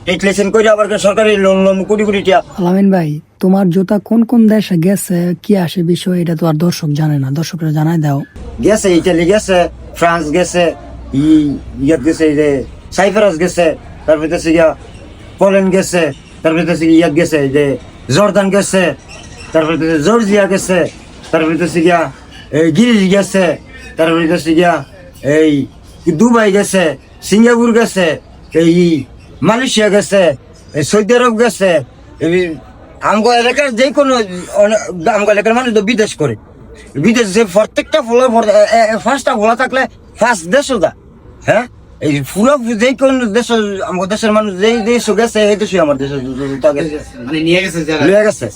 টেকলেশন করে আবার সরকারি লোন লোন কোটি কোটি টাকা। আলামিন ভাই, তোমার জুতা কোন কোন দেশে গেছে, কি আসে বিষয়, এটা তো আর দর্শক জানে না, দর্শকরা জানাই দাও। গেছে ইটালি গেছে, ফ্রান্স গেছে, ইয়াত গেছে, এই যে সাইপ্রাস গেছে, তারপরে হচ্ছে গিয়া পোল্যান্ড গেছে, তারপরে হচ্ছে ইয়াত গেছে, এই যে জর্দান গেছে, তারপরে হচ্ছে জর্জিয়া গেছে, তারপরে হচ্ছে গিয়া এই গ্রিস গেছে, তারপরে হচ্ছে গিয়া এই দুবাই গেছে, সিঙ্গাপুর গেছে, এই মালয়েশিয়া গেছে, এই সৌদি আরব গেছে। আমগো এলাকার যে কোনো আমগো এলাকার মানুষ তো বিদেশ করে, বিদেশ যে প্রত্যেকটা ফুলের ফার্স্টটা ভোলা থাকলে ফার্স্ট দেশও দা। হ্যাঁ, এই ফুল যে কোন দেশ আমার দেশের মানুষ যেই দেশ গেছে এই দেশই আমার দেশ মানে নিয়ে গেছে যারা লয়ে গেছে।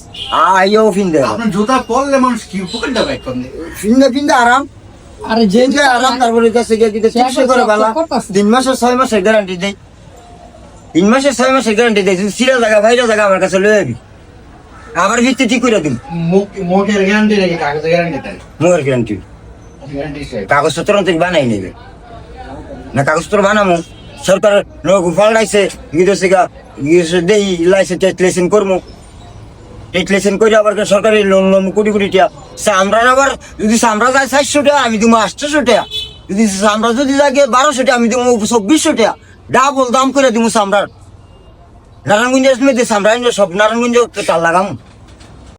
আইও ফিন্দে আপনার জুতা পরলে মানুষ কি উপকারটা পায় কোনে ফিন্দে ফিন্দে আরাম। আরে যে যে আরাম, তারপরে কাছে গিয়ে দিতে চিকিৎসা করে বালা 3 মাসের 6 মাসের গ্যারান্টি দেয়, 3 মাসের 6 মাসের গ্যারান্টি দেয়। সিরা জায়গা ভাইরা জায়গা আমার কাছে লয়ে আবি, আবার ভিত্তি ঠিক করে দিন। মুখের গ্যারান্টি নাকি কাগজের গ্যারান্টি তাই? মোর গ্যারান্টি গ্যারান্টি কাগজপত্র থেকে বানাই নেবে না, কাগজপত্র বানামো সরকার পাল্টাইছে দেই লাইসেন্স টেকলেশন করবো, টেকলেশন করে আবার সরকারি লোন লোন কোটি কোটি টাকা। আমরা আবার যদি আমরা যাই 400 টাকা আমি দিব 800 টাকা, যদি আমরা যদি লাগে 1200 টাকা আমি দিব 2400 টাকা, ডাবল দাম করে দিব। আমরা নারায়ণগঞ্জের মধ্যে আমরা সব নারায়ণগঞ্জ তার লাগাম।